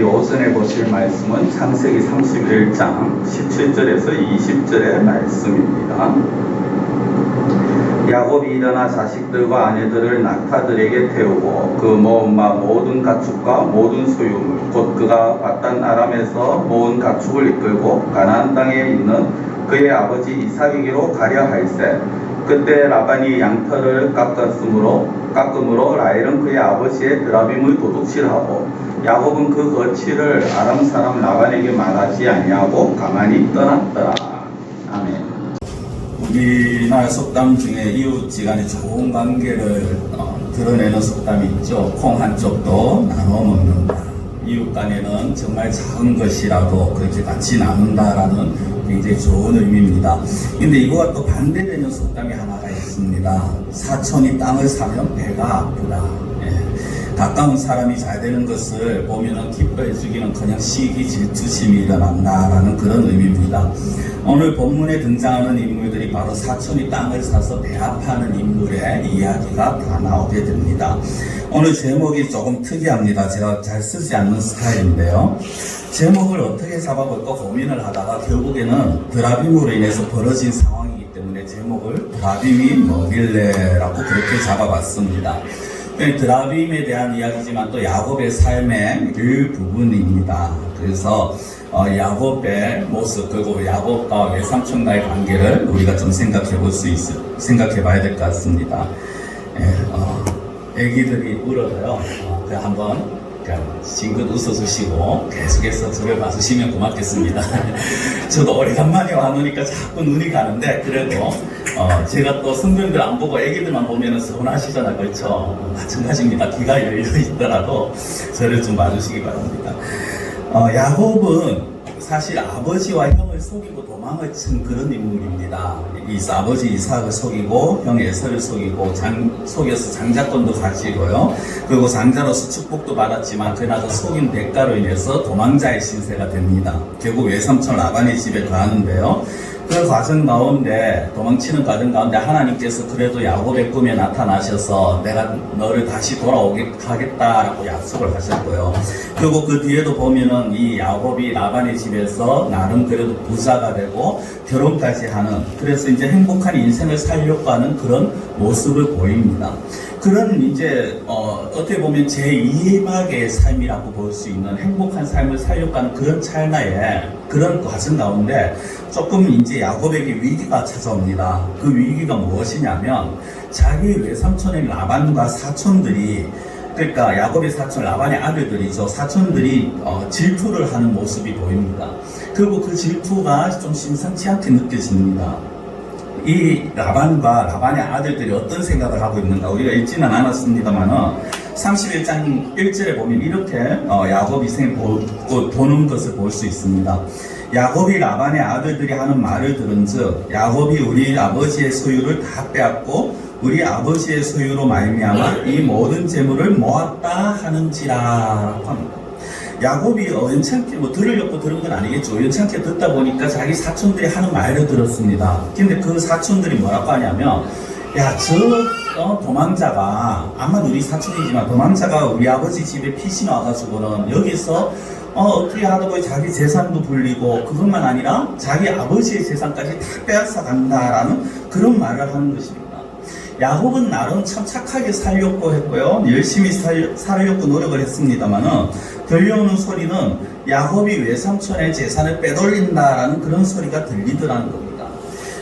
오전에 보실 말씀은 창세기 31장 17절에서 20절의 말씀입니다. 야곱이 일어나 자식들과 아내들을 낙타들에게 태우고 그 모은 바 모든 가축과 모든 소유물 곧 그가 바단 아람에서 모은 가축을 이끌고 가나안 땅에 있는 그의 아버지 이삭에게로 가려 할세. 그때 라반이 양털을 깎음으로 라헬은 그의 아버지의 드라빔을 도둑질하고 야곱은 그 거취를 아람 사람 라반에게 말하지 아니하고 가만히 떠났더라. 아멘. 우리나라 속담 중에 이웃지간의 좋은 관계를 드러내는 속담이 있죠. 콩 한쪽도 나눠 먹는다. 이웃 간에는 정말 작은 것이라도 그렇게 같이 나눈다라는 굉장히 좋은 의미입니다. 근데 이거와 또 반대되는 속담이 하나가 있습니다. 사촌이 땅을 사면 배가 아프다. 가까운 사람이 잘 되는 것을 보면은 기뻐해주기는 그냥 시기 질투심이 일어난다라는 그런 의미입니다. 오늘 본문에 등장하는 인물들이 바로 사촌이 땅을 사서 배합하는 인물의 이야기가 다 나오게 됩니다. 오늘 제목이 조금 특이합니다. 제가 잘 쓰지 않는 스타일인데요. 제목을 어떻게 잡아볼까 고민을 하다가 결국에는 드라빔으로 인해서 벌어진 상황이기 때문에 제목을 드라빔이 뭐길래라고 그렇게 잡아봤습니다. 드라빔에 대한 이야기지만 또 야곱의 삶의 일부분입니다. 그래서 야곱의 모습 그리고 야곱과 외삼촌과의 관계를 우리가 좀 생각해 봐야 될 것 같습니다. 애기들이 울어서요. 그냥 한번 징긋 웃어주시고 계속해서 저를 봐주시면 고맙겠습니다. 저도 오래간만에 와놓으니까 자꾸 눈이 가는데 그래도 제가 또 성도님들 안 보고 애기들만 보면 서운하시잖아요. 그렇죠? 마찬가지입니다. 귀가 열려있더라도 저를 좀 봐주시기 바랍니다. 야곱은 사실 아버지와 형을 속이고 도망을 친 그런 인물입니다. 아버지 이삭을 속이고 형 에서를 속이고 속여서 장자권도 가지고요. 그리고 장자로서 축복도 받았지만 그나마 속인 대가로 인해서 도망자의 신세가 됩니다. 결국 외삼촌 라반의 집에 가는데요. 그 과정 가운데 도망치는 과정 가운데 하나님께서 그래도 야곱의 꿈에 나타나셔서 내가 너를 다시 돌아오게 하겠다라고 약속을 하셨고요. 그리고 그 뒤에도 보면은 이 야곱이 라반의 집에서 나름 그래도 부자가 되고 결혼까지 하는 그래서 이제 행복한 인생을 살려고 하는 그런 모습을 보입니다. 그런 이제 어떻게 보면 제2막의 삶이라고 볼 수 있는 행복한 삶을 살려고 하는 그런 찰나에 그런 과정 가운데 조금 이제 야곱에게 위기가 찾아옵니다. 그 위기가 무엇이냐면 자기 외삼촌의 라반과 사촌들이 그러니까 야곱의 사촌 라반의 아들들이죠. 사촌들이 질투를 하는 모습이 보입니다. 그리고 그 질투가 좀 심상치 않게 느껴집니다. 이 라반의 아들들이 어떤 생각을 하고 있는가 우리가 읽지는 않았습니다만 31장 1절에 보면 이렇게 야곱이 보는 것을 볼 수 있습니다. 야곱이 라반의 아들들이 하는 말을 들은즉 야곱이 우리 아버지의 소유를 다 빼앗고 우리 아버지의 소유로 말미암아 이 모든 재물을 모았다 하는지라 합니다. 야곱이 연찮게 들으려고 들은 건 아니겠죠. 연찮게 듣다 보니까 자기 사촌들이 하는 말을 들었습니다. 근데 그 사촌들이 뭐라고 하냐면 도망자가 아마 우리 사촌이지만 도망자가 우리 아버지 집에 피신 와가지고는 여기서 어떻게 하다 보니 자기 재산도 불리고 그것만 아니라 자기 아버지의 재산까지 다 빼앗아 간다라는 그런 말을 하는 것입니다. 야곱은 나름 참 착하게 살려고 했고요. 열심히 살려고 노력을 했습니다만은 들려오는 소리는 야곱이 외삼촌의 재산을 빼돌린다라는 그런 소리가 들리더라는 겁니다.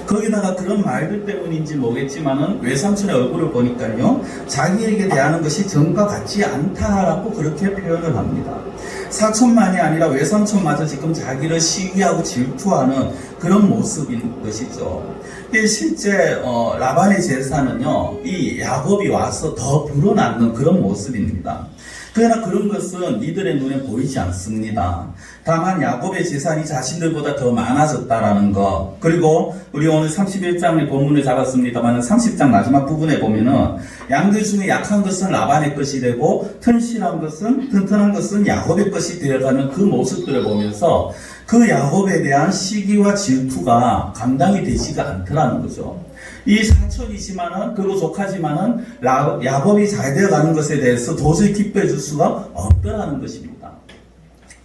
거기다가 그런 말들 때문인지 모르겠지만은 외삼촌의 얼굴을 보니까요. 자기에게 대하는 것이 전과 같지 않다라고 그렇게 표현을 합니다. 사촌만이 아니라 외삼촌마저 지금 자기를 시기하고 질투하는 그런 모습인 것이죠. 실제 라반의 재산은요. 이 야곱이 와서 더 불어넣는 그런 모습입니다. 그러나 그런 것은 이들의 눈에 보이지 않습니다. 다만 야곱의 재산이 자신들보다 더 많아졌다라는 것. 그리고 우리 오늘 31장의 본문을 잡았습니다만 30장 마지막 부분에 보면은 양들 중에 약한 것은 라반의 것이 되고 튼실한 것은 튼튼한 것은 야곱의 것이 되어가는 그 모습들을 보면서 그 야곱에 대한 시기와 질투가 감당이 되지가 않더라는 거죠. 이 사촌이지만은 그리고 조카지만은 야곱이 잘 되어가는 것에 대해서 도저히 기뻐해 줄 수가 없더라는 것입니다.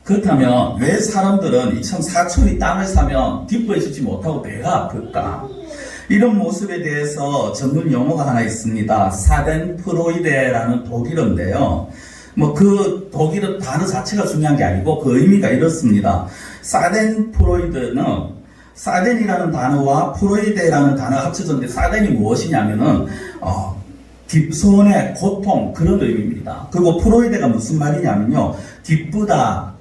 그렇다면 왜 사람들은 이처럼 사촌이 땅을 사면 기뻐해주지 못하고 배가 아플까? 이런 모습에 대해서 전문 용어가 하나 있습니다. 사덴프로이데라는 독일어인데요. 뭐 그 독일어 단어 자체가 중요한 게 아니고 그 의미가 이렇습니다. 사덴프로이드는 사덴이라는 단어와 프로이데라는 단어가 합쳐졌는데 사덴이 무엇이냐면은 손해, 고통 그런 의미입니다. 그리고 프로이데가 무슨 말이냐면요. 기쁘다,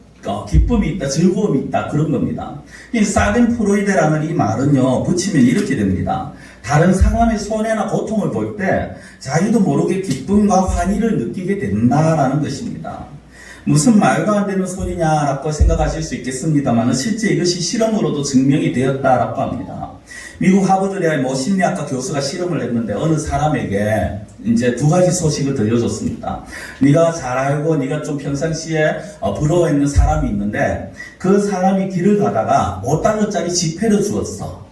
기쁨이 있다, 즐거움이 있다 그런 겁니다. 이 사덴프로이데라는 이 말은요. 붙이면 이렇게 됩니다. 다른 사람의 손해나 고통을 볼 때 자기도 모르게 기쁨과 환희를 느끼게 된다라는 것입니다. 무슨 말도 안 되는 소리냐라고 생각하실 수 있겠습니다만 실제 이것이 실험으로도 증명이 되었다라고 합니다. 미국 하버드대의 심리학과 교수가 실험을 했는데 어느 사람에게 이제 두 가지 소식을 들려줬습니다. 네가 잘 알고 네가 좀 평상시에 부러워했는 사람이 있는데 그 사람이 길을 가다가 5달러짜리 지폐를 주었어.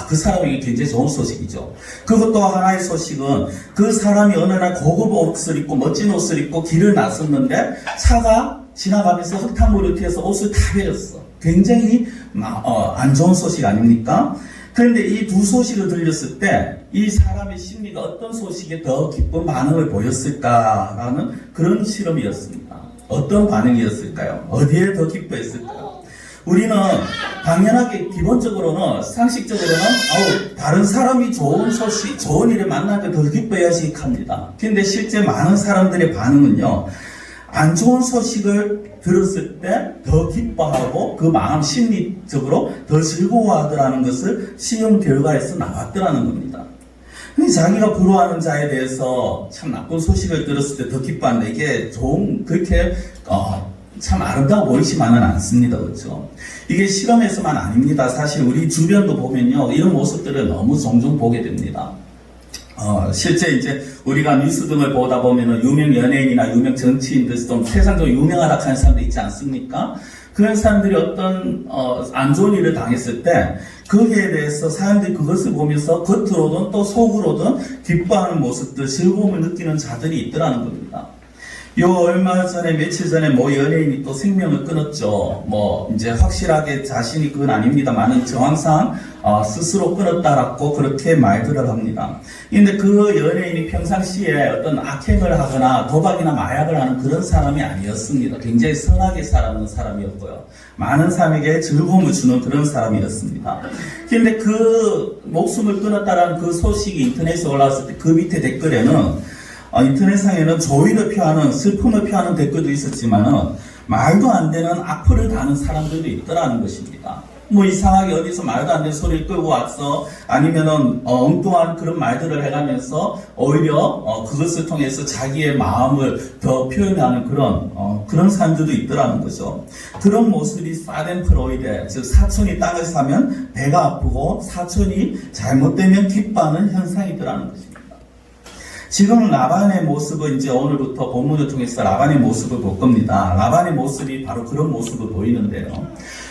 그 사람에게 굉장히 좋은 소식이죠. 그것도 하나의 소식은 그 사람이 어느 날 고급 옷을 입고 멋진 옷을 입고 길을 나섰는데 차가 지나가면서 흙탕물을 튀어서 옷을 다 베렸어. 굉장히 안 좋은 소식 아닙니까? 그런데 이 두 소식을 들렸을 때 이 사람의 심리가 어떤 소식에 더 기쁜 반응을 보였을까라는 그런 실험이었습니다. 어떤 반응이었을까요? 어디에 더 기뻐했을까요? 우리는 당연하게 기본적으로는 상식적으로는 다른 사람이 좋은 소식, 좋은 일을 만날 때 더 기뻐해야지 합니다. 그런데 실제 많은 사람들의 반응은요. 안 좋은 소식을 들었을 때 더 기뻐하고 그 마음 심리적으로 더 즐거워하더라는 것을 시험 결과에서 나왔더라는 겁니다. 자기가 부러워하는 자에 대해서 참 나쁜 소식을 들었을 때 더 기뻐한다. 이게 그렇게 참 아름다워 보이지만은 않습니다. 그렇죠? 이게 실험에서만 아닙니다. 사실 우리 주변도 보면요. 이런 모습들을 너무 종종 보게 됩니다. 실제 이제 우리가 뉴스 등을 보다 보면은 유명 연예인이나 유명 정치인들 좀 세상적으로 유명하다 하는 사람들 있지 않습니까? 그런 사람들이 어떤 안 좋은 일을 당했을 때 거기에 대해서 사람들이 그것을 보면서 겉으로든 또 속으로든 기뻐하는 모습들, 즐거움을 느끼는 자들이 있더라는 겁니다. 며칠 전에 연예인이 또 생명을 끊었죠. 이제 확실하게 자신이 그건 아닙니다만은 정황상 스스로 끊었다라고 그렇게 말들을 합니다. 근데 그 연예인이 평상시에 어떤 악행을 하거나 도박이나 마약을 하는 그런 사람이 아니었습니다. 굉장히 선하게 살아가는 사람이었고요. 많은 사람에게 즐거움을 주는 그런 사람이었습니다. 근데 그 목숨을 끊었다라는 그 소식이 인터넷에 올라왔을 때 그 밑에 댓글에는 인터넷상에는 조의를 표하는 슬픔을 표하는 댓글도 있었지만은 말도 안 되는 악플을 다는 사람들도 있더라는 것입니다. 이상하게 어디서 말도 안 되는 소리를 끌고 왔어. 아니면은 엉뚱한 그런 말들을 해가면서 오히려 그것을 통해서 자기의 마음을 더 표현하는 그런 사람들도 있더라는 거죠. 그런 모습이 사덴프로이데, 즉 사촌이 땅을 사면 배가 아프고 사촌이 잘못되면 기뻐하는 현상이더라는 것입니다. 지금 라반의 모습을 이제 오늘부터 본문을 통해서 라반의 모습을 볼 겁니다. 라반의 모습이 바로 그런 모습을 보이는데요.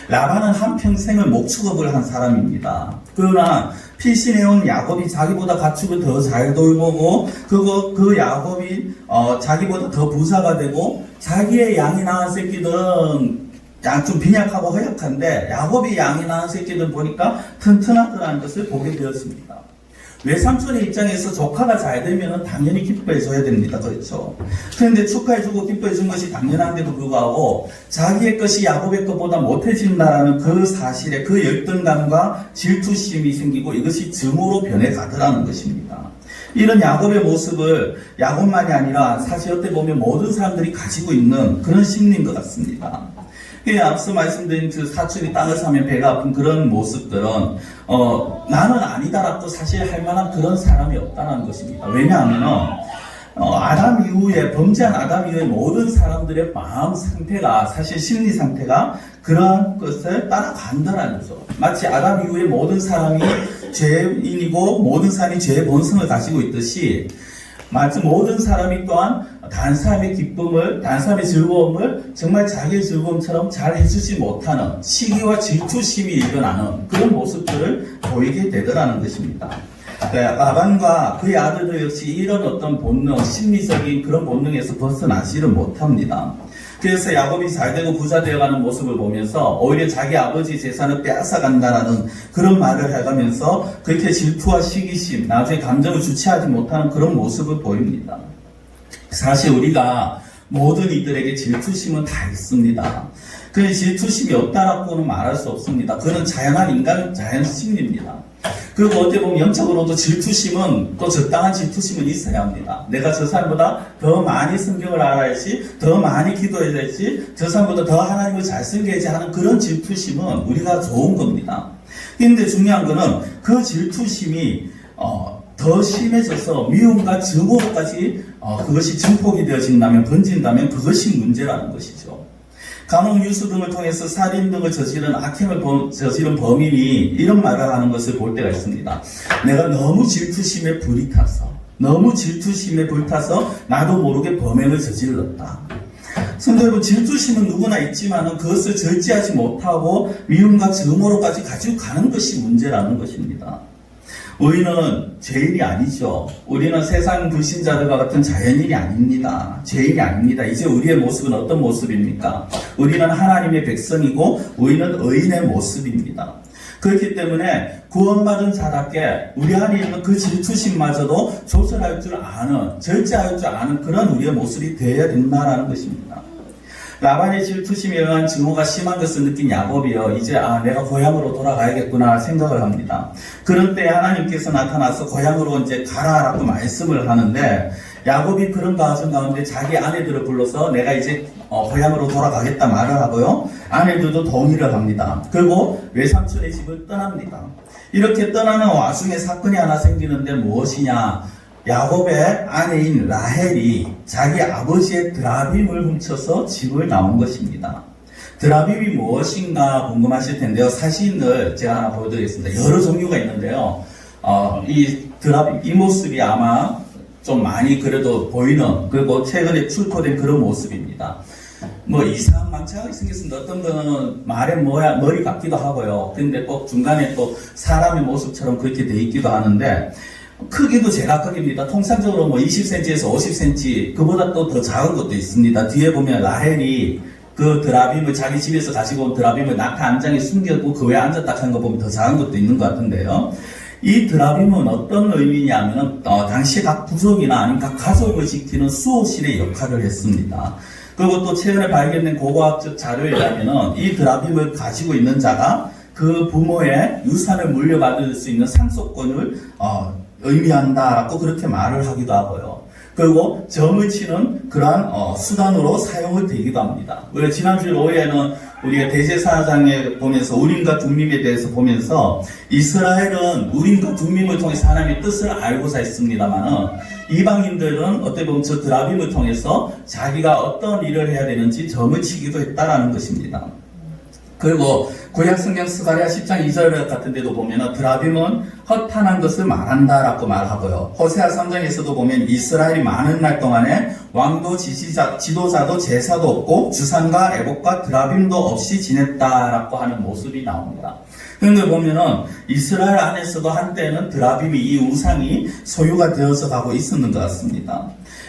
라반은 한평생을 목축업을 한 사람입니다. 그러나 피신해온 야곱이 자기보다 가축을 더 잘 돌보고 그 야곱이 자기보다 더 부자가 되고 자기의 양이 낳은 새끼들은 좀 빈약하고 허약한데 야곱이 양이 낳은 새끼들 보니까 튼튼하더라는 것을 보게 되었습니다. 외삼촌의 입장에서 조카가 잘 되면 당연히 기뻐해줘야 됩니다. 그렇죠? 그런데 축하해주고 기뻐해준 것이 당연한데도 불구하고 자기의 것이 야곱의 것보다 못해진다라는 그 사실에 그 열등감과 질투심이 생기고 이것이 증오로 변해가더라는 것입니다. 이런 야곱의 모습을 야곱만이 아니라 사실 어떻게 보면 모든 사람들이 가지고 있는 그런 심리인 것 같습니다. 앞서 말씀드린 그 사촌이 땅을 사면 배가 아픈 그런 모습들은 나는 아니다라고 사실 할 만한 그런 사람이 없다는 것입니다. 왜냐하면 아담 이후에 범죄한 아담 이후에 모든 사람들의 마음 상태가 사실 심리 상태가 그러한 것을 따라간다는 거죠. 마치 아담 이후에 모든 사람이 죄인이고 모든 사람이 죄의 본성을 가지고 있듯이 마치 모든 사람이 또한 다른 사람의 기쁨을, 다른 사람의 즐거움을 정말 자기의 즐거움처럼 잘 해주지 못하는 시기와 질투심이 일어나는 그런 모습들을 보이게 되더라는 것입니다. 라반과 그의 아들도 역시 이런 어떤 본능, 심리적인 그런 본능에서 벗어나지를 못합니다. 그래서 야곱이 잘되고 부자 되어가는 모습을 보면서 오히려 자기 아버지 재산을 빼앗아간다라는 그런 말을 해가면서 그렇게 질투와 시기심, 나중에 감정을 주체하지 못하는 그런 모습을 보입니다. 사실 우리가 모든 이들에게 질투심은 다 있습니다. 그 질투심이 없다라고는 말할 수 없습니다. 그건 자연한 인간 자연 심리입니다. 그리고 어떻게 보면 영적으로도 질투심은 또 적당한 질투심은 있어야 합니다. 내가 저 사람보다 더 많이 성경을 알아야지, 더 많이 기도해야지, 저 사람보다 더 하나님을 잘 섬겨야지 하는 그런 질투심은 우리가 좋은 겁니다. 그런데 중요한 거는 그 질투심이 더 심해져서 미움과 증오까지 그것이 증폭이 되어진다면, 번진다면 그것이 문제라는 것이죠. 간혹 뉴스 등을 통해서 살인 등을 저지른 악행을 저지른 범인이 이런 말을 하는 것을 볼 때가 있습니다. 내가 너무 질투심에 불타서 나도 모르게 범행을 저질렀다. 성도 여러분, 질투심은 누구나 있지만 그것을 절제하지 못하고 미움과 증오로까지 가지고 가는 것이 문제라는 것입니다. 우리는 죄인이 아니죠. 우리는 세상 불신자들과 같은 자연인이 아닙니다. 죄인이 아닙니다. 이제 우리의 모습은 어떤 모습입니까? 우리는 하나님의 백성이고 우리는 의인의 모습입니다. 그렇기 때문에 구원받은 자답게 우리 안에 있는 그 질투심마저도 조절할 줄 아는, 절제할 줄 아는 그런 우리의 모습이 되어야 된다는 것입니다. 라반의 질투심에 의한 증오가 심한 것을 느낀 야곱이요, 이제 내가 고향으로 돌아가야겠구나 생각을 합니다. 그런 때 하나님께서 나타나서 고향으로 이제 가라라고 말씀을 하는데, 야곱이 그런 과정 가운데 자기 아내들을 불러서 내가 이제 고향으로 돌아가겠다 말을 하고요, 아내들도 동의를 합니다. 그리고 외삼촌의 집을 떠납니다. 이렇게 떠나는 와중에 사건이 하나 생기는데 무엇이냐? 야곱의 아내인 라헬이 자기 아버지의 드라빔을 훔쳐서 집을 나온 것입니다. 드라빔이 무엇인가 궁금하실 텐데요. 사진을 제가 하나 보여드리겠습니다. 여러 종류가 있는데요. 이 드라빔, 이 모습이 아마 좀 많이 그래도 보이는, 그리고 최근에 출토된 그런 모습입니다. 뭐 이상한 망치가 생겼습니다. 어떤 거는 말의 머리 같기도 하고요. 근데 꼭 중간에 또 사람의 모습처럼 그렇게 돼 있기도 하는데, 크기도 제각각입니다. 통상적으로 뭐 20cm에서 50cm, 그보다 또 더 작은 것도 있습니다. 뒤에 보면 라헬이 그 드라빔을 자기 집에서 가지고 온 드라빔을 낙타 안장에 숨겼고 그 외에 앉았다 하는 거 보면 더 작은 것도 있는 것 같은데요. 이 드라빔은 어떤 의미냐면은 당시 각 부족이나 아니면 각 가족을 지키는 수호신의 역할을 했습니다. 그리고 또 최근에 발견된 고고학적 자료에 의하면은 이 드라빔을 가지고 있는 자가 그 부모의 유산을 물려받을 수 있는 상속권을 의미한다라고 그렇게 말을 하기도 하고요. 그리고 점을 치는 그러한 수단으로 사용을 되기도 합니다. 우리가 지난주 5회에는 우리가 대제사장에 보면서 우림과 둠밈에 대해서 보면서 이스라엘은 우림과 둠밈을 통해서 하나님의 뜻을 알고자 했습니다만은 이방인들은 어떻게 보면 저 드라빔을 통해서 자기가 어떤 일을 해야 되는지 점을 치기도 했다라는 것입니다. 그리고 구약성경 스가랴 10장 2절 같은 데도 보면 드라빔은 허탄한 것을 말한다라고 말하고요. 호세아 3장에서도 보면 이스라엘이 많은 날 동안에 왕도 지도자도 제사도 없고 주상과 애복과 드라빔도 없이 지냈다라고 하는 모습이 나옵니다. 그런 걸 보면은 이스라엘 안에서도 한때는 드라빔이, 이 우상이 소유가 되어서 가고 있었는 것 같습니다.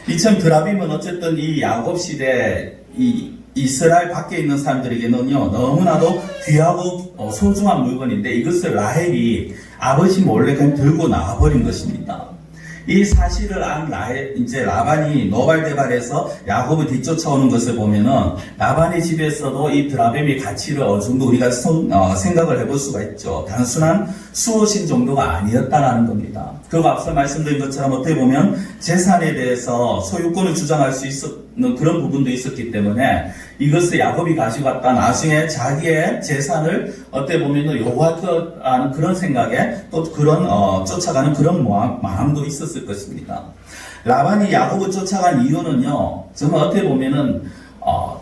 이처럼 드라빔은 어쨌든 이 야곱 시대 이스라엘 밖에 있는 사람들에게는요, 너무나도 귀하고 소중한 물건인데 이것을 라헬이 아버지 몰래 그냥 들고 나와버린 것입니다. 이 사실을 안 라반이 노발대발해서 야곱을 뒤쫓아오는 것을 보면은 라반의 집에서도 이 드라빔의 가치를 어느 정도 우리가 생각을 해볼 수가 있죠. 단순한 수호신 정도가 아니었다라는 겁니다. 그리고 앞서 말씀드린 것처럼 어떻게 보면 재산에 대해서 소유권을 주장할 수 있었는 그런 부분도 있었기 때문에 이것을 야곱이 가지고 갔다 나중에 자기의 재산을 어떻게 보면 요구할 거라는 그런 생각에 또 그런 쫓아가는 그런 마음도 있었을 것입니다. 라반이 야곱을 쫓아간 이유는요, 정말 어떻게 보면은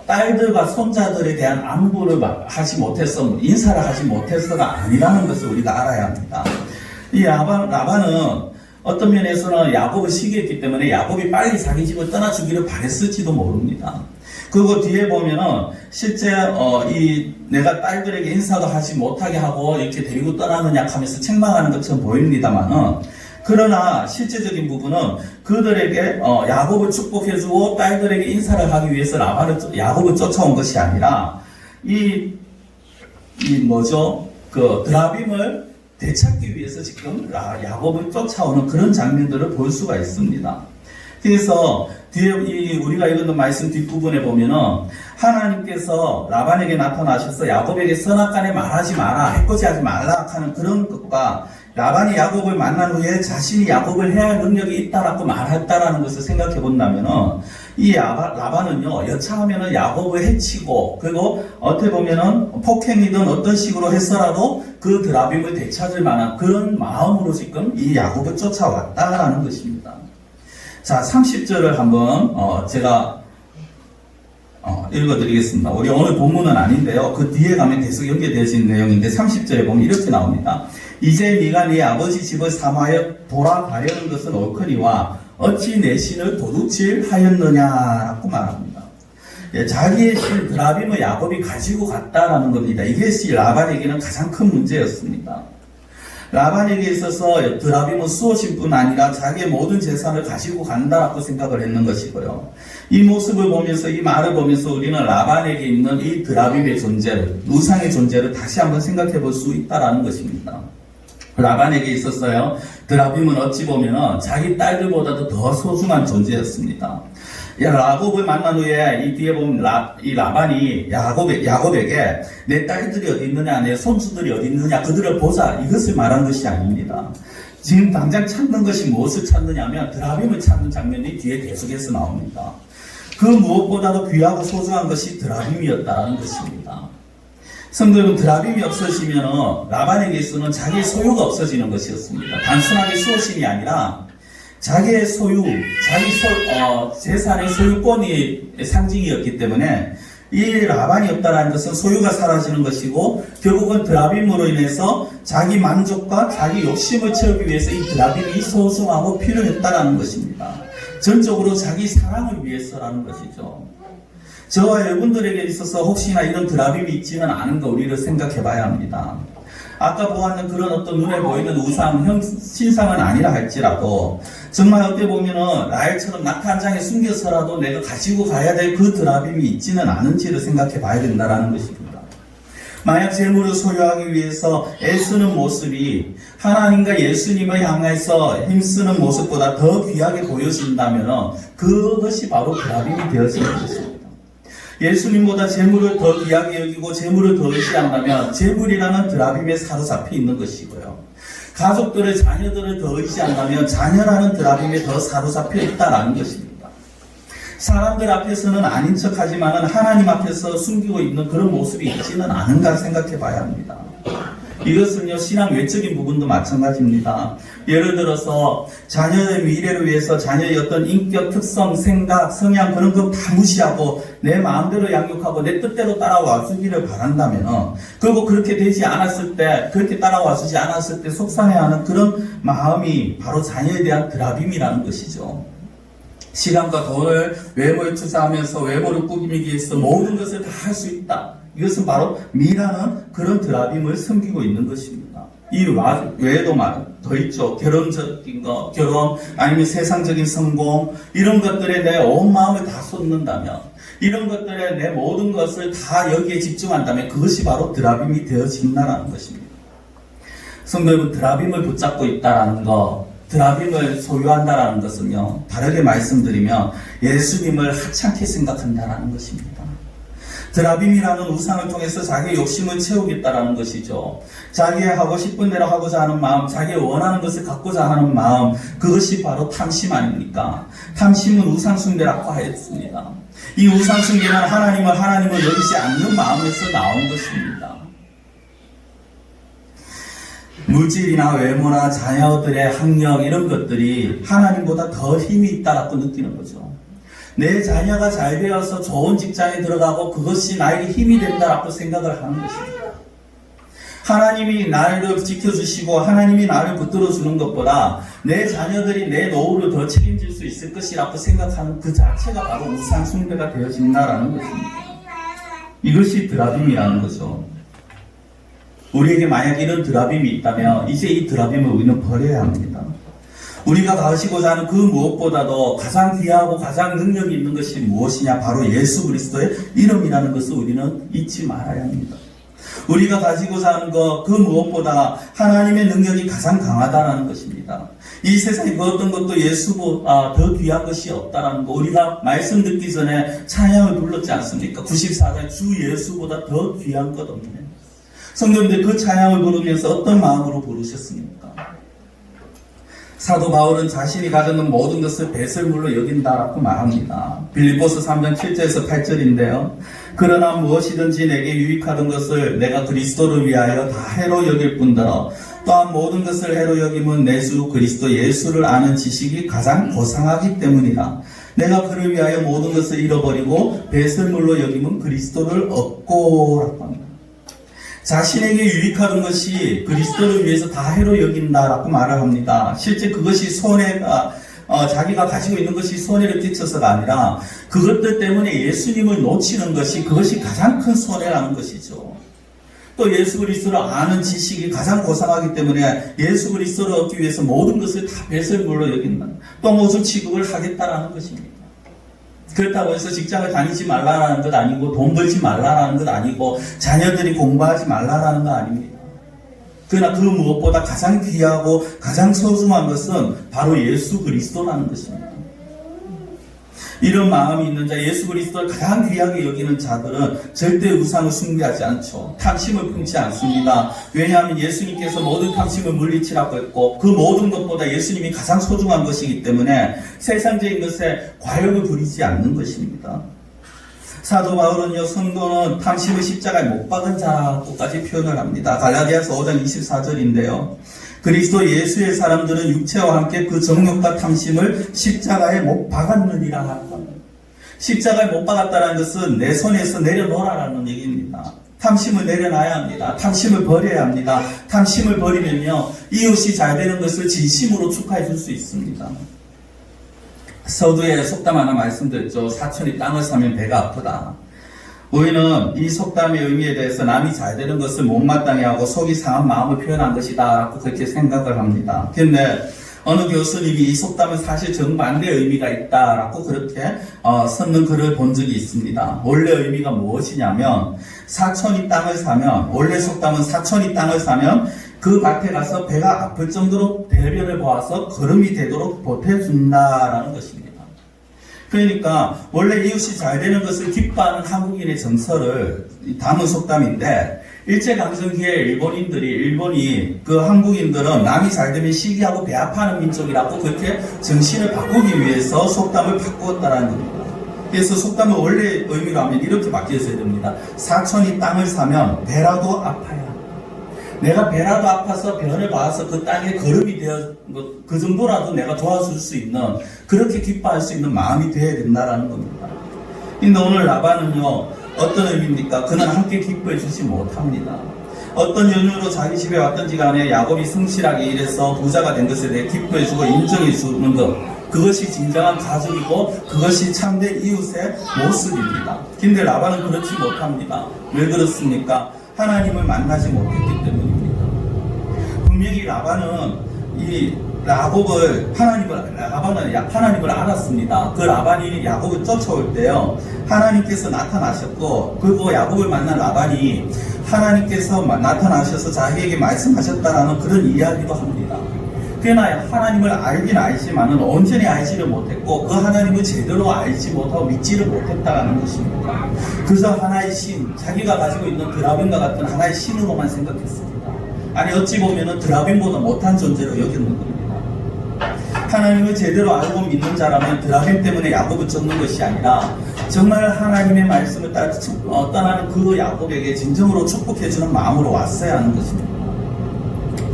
딸들과 손자들에 대한 안부를 하지 못해서, 인사를 하지 못해서가 아니라는 것을 우리가 알아야 합니다. 이 라반은 어떤 면에서는 야곱을 시기했기 때문에 야곱이 빨리 자기 집을 떠나주기를 바랬을지도 모릅니다. 그리고 뒤에 보면은 실제 내가 딸들에게 인사도 하지 못하게 하고 이렇게 데리고 떠나느냐 하면서 책망하는 것처럼 보입니다만은 그러나 실제적인 부분은 그들에게 야곱을 축복해주고 딸들에게 인사를 하기 위해서 야곱을 쫓아온 것이 아니라 이 뭐죠? 그 드라빔을 되찾기 위해서 지금 야곱을 쫓아오는 그런 장면들을 볼 수가 있습니다. 그래서 뒤에 우리가 읽은 말씀 뒷부분에 보면은 하나님께서 라반에게 나타나셔서 야곱에게 선악간에 말하지 마라, 해코지하지 말라 하는 그런 것과 라반이 야곱을 만난 후에 자신이 야곱을 해야 할 능력이 있다라고 말했다라는 것을 생각해 본다면은 이 라반은요, 여차하면은 야곱을 해치고, 그리고 어떻게 보면은 폭행이든 어떤 식으로 했어라도 그 드라빔을 되찾을 만한 그런 마음으로 지금 이 야곱을 쫓아왔다라는 것입니다. 자, 30절을 한번 제가 읽어드리겠습니다. 우리 오늘 본문은 아닌데요. 그 뒤에 가면 계속 연계되어진 내용인데 30절에 보면 이렇게 나옵니다. 이제 네가 네 아버지 집을 삼하여 돌아가려는 것은 옳거니와 어찌 내 신을 도둑질하였느냐라고 말합니다. 자기의 신 드라빔을 야곱이 가지고 갔다라는 겁니다. 이것이 라반에게는 가장 큰 문제였습니다. 라반에게 있어서 드라빔은 수호신 뿐 아니라 자기의 모든 재산을 가지고 간다라고 생각을 했는 것이고요. 이 모습을 보면서, 이 말을 보면서 우리는 라반에게 있는 이 드라빔의 존재를, 우상의 존재를 다시 한번 생각해 볼 수 있다라는 것입니다. 라반에게 있었어요. 드라빔은 어찌 보면 자기 딸들보다도 더 소중한 존재였습니다. 야곱을 만난 후에 이 뒤에 보면 이 라반이 야곱에게 내 딸들이 어디 있느냐, 내 손주들이 어디 있느냐, 그들을 보자, 이것을 말한 것이 아닙니다. 지금 당장 찾는 것이 무엇을 찾느냐면 드라빔을 찾는 장면이 뒤에 계속해서 나옵니다. 그 무엇보다도 귀하고 소중한 것이 드라빔이었다는 것입니다. 성도 여러분, 드라빔이 없어지면 라반에게 있어서는 자기의 소유가 없어지는 것이었습니다. 단순하게 수호신이 아니라 자기의 소유, 재산의 소유권이 상징이었기 때문에 이 라반이 없다는 것은 소유가 사라지는 것이고, 결국은 드라빔으로 인해서 자기 만족과 자기 욕심을 채우기 위해서 이 드라빔이 소중하고 필요했다는 것입니다. 전적으로 자기 사랑을 위해서라는 것이죠. 저와 여러분들에게 있어서 혹시나 이런 드라빔이 있지는 않은가 우리를 생각해 봐야 합니다. 아까 보았는 그런 어떤 눈에 보이는 우상, 신상은 아니라 할지라도 정말 어떻게 보면은 라헬처럼 낙타 한 장에 숨겨서라도 내가 가지고 가야 될 그 드라빔이 있지는 않은지를 생각해 봐야 된다는 것입니다. 만약 재물을 소유하기 위해서 애쓰는 모습이 하나님과 예수님을 향해서 힘쓰는 모습보다 더 귀하게 보여진다면 그것이 바로 드라빔이 되어지는 것입니다. 예수님보다 재물을 더 귀하게 여기고 재물을 더 의지한다면 재물이라는 드라빔에 사로잡혀 있는 것이고요. 가족들의 자녀들을 더 의지한다면 자녀라는 드라빔에 더 사로잡혀 있다는 것입니다. 사람들 앞에서는 아닌 척하지만 하나님 앞에서 숨기고 있는 그런 모습이 있지는 않은가 생각해 봐야 합니다. 이것은요, 신앙 외적인 부분도 마찬가지입니다. 예를 들어서 자녀의 미래를 위해서 자녀의 어떤 인격, 특성, 생각, 성향 그런 거 다 무시하고 내 마음대로 양육하고 내 뜻대로 따라와 주기를 바란다면, 그리고 그렇게 되지 않았을 때, 그렇게 따라와 주지 않았을 때 속상해하는 그런 마음이 바로 자녀에 대한 드라빔이라는 것이죠. 시간과 돈을 외모에 투자하면서 외모를 꾸미기 위해서 모든 것을 다 할 수 있다. 이것은 바로 미라는 그런 드라빔을 섬기고 있는 것입니다. 이 외에도 더 있죠. 결혼적인 거, 결혼, 아니면 세상적인 성공, 이런 것들에 내 온 마음을 다 쏟는다면, 이런 것들에 내 모든 것을 다 여기에 집중한다면 그것이 바로 드라빔이 되어진다는 것입니다. 성도 여러분, 드라빔을 붙잡고 있다는 거, 드라빔을 소유한다는 것은요, 다르게 말씀드리면 예수님을 하찮게 생각한다는 것입니다. 드라빔이라는 우상을 통해서 자기의 욕심을 채우겠다라는 것이죠. 자기의 하고 싶은 대로 하고자 하는 마음, 자기의 원하는 것을 갖고자 하는 마음, 그것이 바로 탐심 아닙니까? 탐심은 우상숭배라고 하였습니다. 이 우상숭배는 하나님을 여기지 않는 마음에서 나온 것입니다. 물질이나 외모나 자녀들의 학력 이런 것들이 하나님보다 더 힘이 있다라고 느끼는 거죠. 내 자녀가 잘 되어서 좋은 직장에 들어가고 그것이 나에게 힘이 된다라고 생각을 하는 것입니다. 하나님이 나를 지켜주시고 하나님이 나를 붙들어주는 것보다 내 자녀들이 내 노후를 더 책임질 수 있을 것이라고 생각하는 그 자체가 바로 우상 숭배가 되어진다라는 것입니다. 이것이 드라빔이라는 거죠. 우리에게 만약 이런 드라빔이 있다면 이제 이 드라빔을 우리는 버려야 합니다. 우리가 가지고자 하는 그 무엇보다도 가장 귀하고 가장 능력이 있는 것이 무엇이냐? 바로 예수 그리스도의 이름이라는 것을 우리는 잊지 말아야 합니다. 우리가 가지고자 하는 것, 그 무엇보다 하나님의 능력이 가장 강하다는 것입니다. 이 세상에 그 어떤 것도 예수보다 더 귀한 것이 없다는 거, 우리가 말씀 듣기 전에 찬양을 불렀지 않습니까? 94장 주 예수보다 더 귀한 것 없네. 성도님들, 그 찬양을 부르면서 어떤 마음으로 부르셨습니까? 사도 바울은 자신이 가졌는 모든 것을 배설물로 여긴다라고 말합니다. 빌립보서 3장 7절에서 8절인데요. 그러나 무엇이든지 내게 유익하던 것을 내가 그리스도를 위하여 다 해로 여길 뿐더러 또한 모든 것을 해로 여김은 내 주 그리스도 예수를 아는 지식이 가장 고상하기 때문이라. 내가 그를 위하여 모든 것을 잃어버리고 배설물로 여김은 그리스도를 얻고라고 합니다. 자신에게 유익하던 것이 그리스도를 위해서 다 해로 여긴다라고 말을 합니다. 실제 그것이 손해가 자기가 가지고 있는 것이 손해를 끼쳐서가 아니라 그것들 때문에 예수님을 놓치는 것이 그것이 가장 큰 손해라는 것이죠. 또 예수 그리스도를 아는 지식이 가장 고상하기 때문에 예수 그리스도를 얻기 위해서 모든 것을 다 배설물로 여긴다. 또 무슨 취급을 하겠다라는 것입니다. 그렇다고 해서 직장을 다니지 말라라는 것 아니고 돈 벌지 말라라는 것 아니고 자녀들이 공부하지 말라라는 것 아닙니다. 그러나 그 무엇보다 가장 귀하고 가장 소중한 것은 바로 예수 그리스도라는 것입니다. 이런 마음이 있는 자, 예수 그리스도를 가장 귀하게 여기는 자들은 절대 우상을 숭배하지 않죠. 탐심을 품지 않습니다. 왜냐하면 예수님께서 모든 탐심을 물리치라고 했고 그 모든 것보다 예수님이 가장 소중한 것이기 때문에 세상적인 것에 과욕을 부리지 않는 것입니다. 사도 바울은요, 성도는 탐심을 십자가에 못 박은 자라고까지 표현을 합니다. 갈라디아서 5장 24절인데요. 그리스도 예수의 사람들은 육체와 함께 그 정욕과 탐심을 십자가에 못 박았느니라 합니다. 십자가에 못 박았다는 것은 내 손에서 내려놓으라는 얘기입니다. 탐심을 내려놔야 합니다. 탐심을 버려야 합니다. 탐심을 버리면요, 이웃이 잘 되는 것을 진심으로 축하해 줄 수 있습니다. 서두에 속담 하나 말씀드렸죠. 사촌이 땅을 사면 배가 아프다. 우리는 이 속담의 의미에 대해서 남이 잘 되는 것을 못마땅해 하고 속이 상한 마음을 표현한 것이다 라고 그렇게 생각을 합니다. 그런데 어느 교수님이 이 속담은 사실 정반대의 의미가 있다라고 그렇게 썼는 글을 본 적이 있습니다. 원래 의미가 무엇이냐면 사촌이 땅을 사면, 원래 속담은 사촌이 땅을 사면 그 밭에 가서 배가 아플 정도로 대변을 보아서 걸음이 되도록 보태준다라는 것입니다. 그러니까 원래 이웃이 잘 되는 것을 기뻐하는 한국인의 정서를 담은 속담인데, 일제강점기에 일본이 그 한국인들은 남이 잘 되면 시기하고 배 아파하는 민족이라고 그렇게 정신을 바꾸기 위해서 속담을 바꾸었다는 겁니다. 그래서 속담을 원래 의미로 하면 이렇게 바뀌어져야 됩니다. 사촌이 땅을 사면 배라도 아파야. 내가 배라도 아파서 변을 봐서 그 땅에 거름이 되어 그 정도라도 내가 도와줄 수 있는, 그렇게 기뻐할 수 있는 마음이 되어야 된다라는 겁니다. 근데 오늘 라반은요, 어떤 의미입니까? 그는 함께 기뻐해 주지 못합니다. 어떤 연유로 자기 집에 왔던지 간에 야곱이 성실하게 일해서 부자가 된 것에 대해 기뻐해 주고 인정해 주는 것, 그것이 진정한 가족이고 그것이 참된 이웃의 모습입니다. 근데 라반은 그렇지 못합니다. 왜 그렇습니까? 하나님을 만나지 못했기 때문입니다. 분명히 라반은 하나님을 알았습니다. 그 라반이 야곱을 쫓아올 때요, 하나님께서 나타나셨고, 그리고 야곱을 만난 라반이 하나님께서 나타나셔서 자기에게 말씀하셨다라는 그런 이야기도 합니다. 그러나 하나님을 알긴 알지만은 온전히 알지를 못했고 그 하나님을 제대로 알지 못하고 믿지를 못했다는 것입니다. 그래서 하나의 신, 자기가 가지고 있는 드라빈과 같은 하나의 신으로만 생각했습니다. 아니, 어찌 보면은 드라빈보다 못한 존재로 여겼는 겁니다. 하나님을 제대로 알고 믿는 자라면 드라빈 때문에 야곱을 쫓는 것이 아니라 정말 하나님의 말씀을 떠나는 그 야곱에게 진정으로 축복해주는 마음으로 왔어야 하는 것입니다.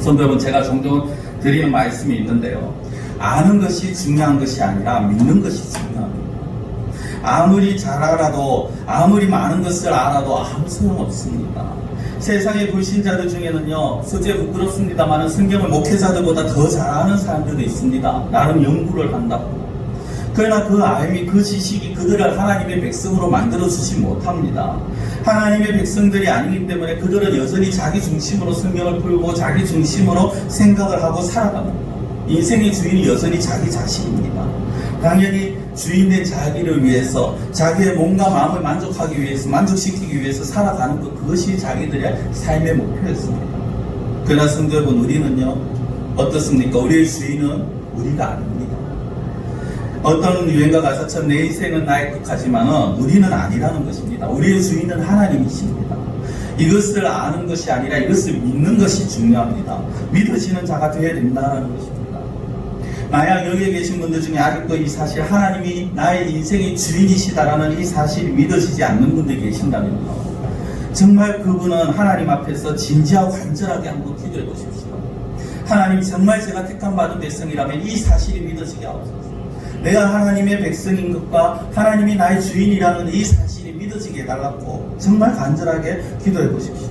성도 여러분, 제가 종종 드리는 말씀이 있는데요, 아는 것이 중요한 것이 아니라 믿는 것이 중요합니다. 아무리 잘 알아도, 아무리 많은 것을 알아도 아무 소용없습니다. 세상의 불신자들 중에는요, 소재 부끄럽습니다만 성경을 목회자들보다 더 잘 아는 사람들도 있습니다. 나름 연구를 한다고. 그러나 그 알미, 그 지식이 그들을 하나님의 백성으로 만들어주지 못합니다. 하나님의 백성들이 아니기 때문에 그들은 여전히 자기 중심으로 성경을 풀고 자기 중심으로 생각을 하고 살아갑니다. 인생의 주인이 여전히 자기 자신입니다. 당연히 주인된 자기를 위해서, 자기의 몸과 마음을 만족하기 위해서, 만족시키기 위해서 살아가는 것, 그것이 자기들의 삶의 목표였습니다. 그러나 성도 여러분, 우리는요, 어떻습니까? 우리의 주인은 우리가 아닙니다. 어떤 유행가 가사처럼 내 인생은 나의 뜻하지만 우리는 아니라는 것입니다. 우리의 주인은 하나님이십니다. 이것을 아는 것이 아니라 이것을 믿는 것이 중요합니다. 믿어지는 자가 되어야 된다는 것입니다. 만약 여기에 계신 분들 중에 아직도 이 사실, 하나님이 나의 인생의 주인이시다라는 이 사실이 믿어지지 않는 분들이 계신다면요, 정말 그분은 하나님 앞에서 진지하고 간절하게 한번 기도해 보십시오. 하나님, 정말 제가 택함 받은 백성이라면 이 사실이 믿어지게 하옵소서. 내가 하나님의 백성인 것과 하나님이 나의 주인이라는 이 사실이 믿어지게 해달라고 정말 간절하게 기도해 보십시오.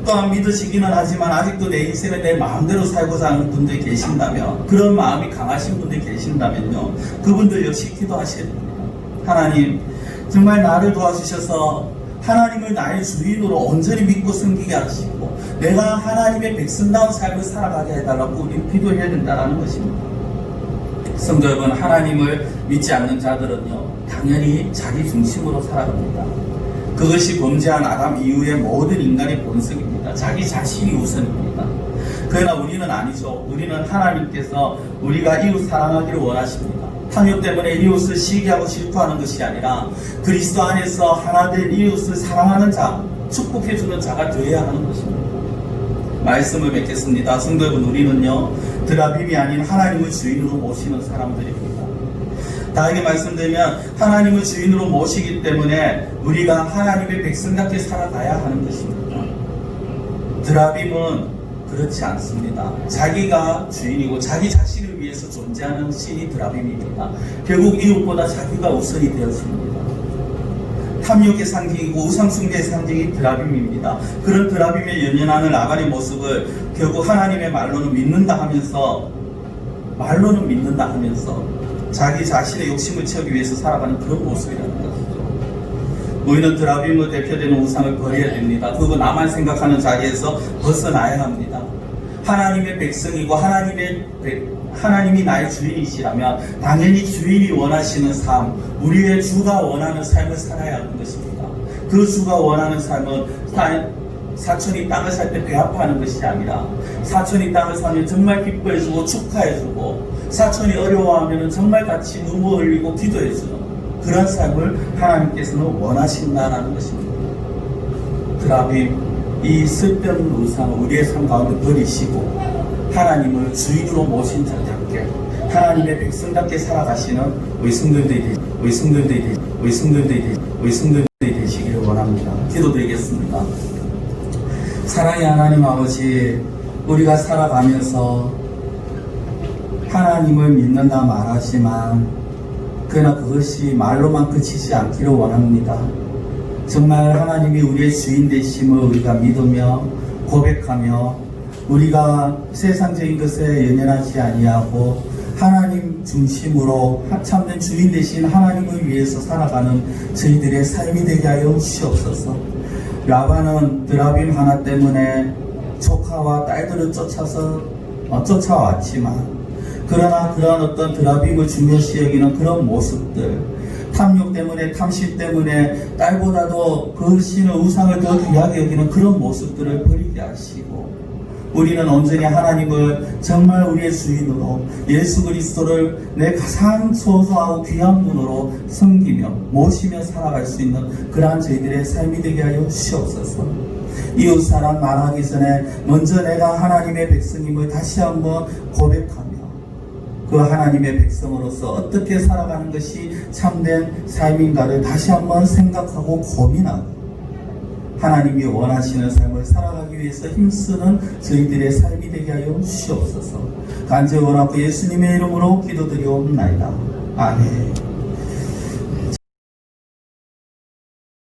또한 믿으시기는 하지만 아직도 내 인생을 내 마음대로 살고자 하는 분들이 계신다면, 그런 마음이 강하신 분들이 계신다면요, 그분들 역시 기도하셔야 됩니다. 하나님, 정말 나를 도와주셔서 하나님을 나의 주인으로 온전히 믿고 섬기게 하시고 내가 하나님의 백성다운 삶을 살아가게 해달라고 우리는 기도해야 된다는 것입니다. 성도 여러분, 하나님을 믿지 않는 자들은요, 당연히 자기 중심으로 살아갑니다. 그것이 범죄한 아담 이후의 모든 인간의 본성입니다. 자기 자신이 우선입니다. 그러나 우리는 아니죠. 우리는 하나님께서 우리가 이웃 사랑하기를 원하십니다. 탐욕 때문에 이웃을 시기하고 질투하는 것이 아니라 그리스도 안에서 하나된 이웃을 사랑하는 자, 축복해주는 자가 되어야 하는 것입니다. 말씀을 맺겠습니다. 성도 여러분, 우리는요, 드라빔이 아닌 하나님을 주인으로 모시는 사람들입니다. 다르게 말씀드리면 하나님을 주인으로 모시기 때문에 우리가 하나님의 백성답게 살아가야 하는 것입니다. 드라빔은 그렇지 않습니다. 자기가 주인이고 자기 자신을 위해서 존재하는 신이 드라빔입니다. 결국 이웃보다 자기가 우선이 되었습니다. 탐욕의 상징이고 우상숭배의 상징이 드라빔입니다. 그런 드라빔에 연연하는 라반의 모습을 결국 하나님의 말로는 믿는다 하면서 자기 자신의 욕심을 채우기 위해서 살아가는 그런 모습이라는 것이죠. 우리는 드라빔으로 대표되는 우상을 버려야 됩니다. 그리고 나만 생각하는 자리에서 벗어나야 합니다. 하나님의 백성이고 하나님이 나의 주인이시라면 당연히 주인이 원하시는 삶, 우리의 주가 원하는 삶을 살아야 하는 것입니다. 그 주가 원하는 삶은 사촌이 땅을 살 때 배아파하는 것이 아니라 사촌이 땅을 사면 정말 기뻐해주고 축하해주고 사촌이 어려워하면 정말 같이 눈물 흘리고 기도해주는 그런 삶을 하나님께서는 원하신다는 것입니다. 드라빔, 이 쓸데없는 우상을 우리의 삶 가운데 버리시고 하나님을 주인으로 모신 자답게 하나님의 백성답게 살아가시는 우리 성도들이 되시기를 원합니다. 기도드리겠습니다. 사랑의 하나님 아버지, 우리가 살아가면서 하나님을 믿는다 말하지만 그러나 그것이 말로만 그치지 않기를 원합니다. 정말 하나님이 우리의 주인 되심을 우리가 믿으며 고백하며 우리가 세상적인 것에 연연하지 아니하고 하나님 중심으로 참된 주인 되신 하나님을 위해서 살아가는 저희들의 삶이 되게 하여 주시옵소서. 라반은 드라빔 하나 때문에 조카와 딸들을 쫓아왔지만 그러나 그런 어떤 드라빔을 중요시 여기는 그런 모습들, 탐욕 때문에, 탐심 때문에 딸보다도 그 신의 우상을 더 귀하게 여기는 그런 모습들을 버리게 하시고 우리는 온전히 하나님을 정말 우리의 주인으로 예수 그리스도를 내 가장 소소하고 귀한 분으로 섬기며 모시며 살아갈 수 있는 그러한 저희들의 삶이 되게 하여 주시옵소서. 이웃사람 말하기 전에 먼저 내가 하나님의 백성임을 다시 한번 고백하며 그 하나님의 백성으로서 어떻게 살아가는 것이 참된 삶인가를 다시 한번 생각하고 고민하고 하나님이 원하시는 삶을 살아가기 위해서 힘쓰는 저희들의 삶이 되게 하여 주시옵소서. 간절히 원하고 예수님의 이름으로 기도드리옵나이다. 아멘.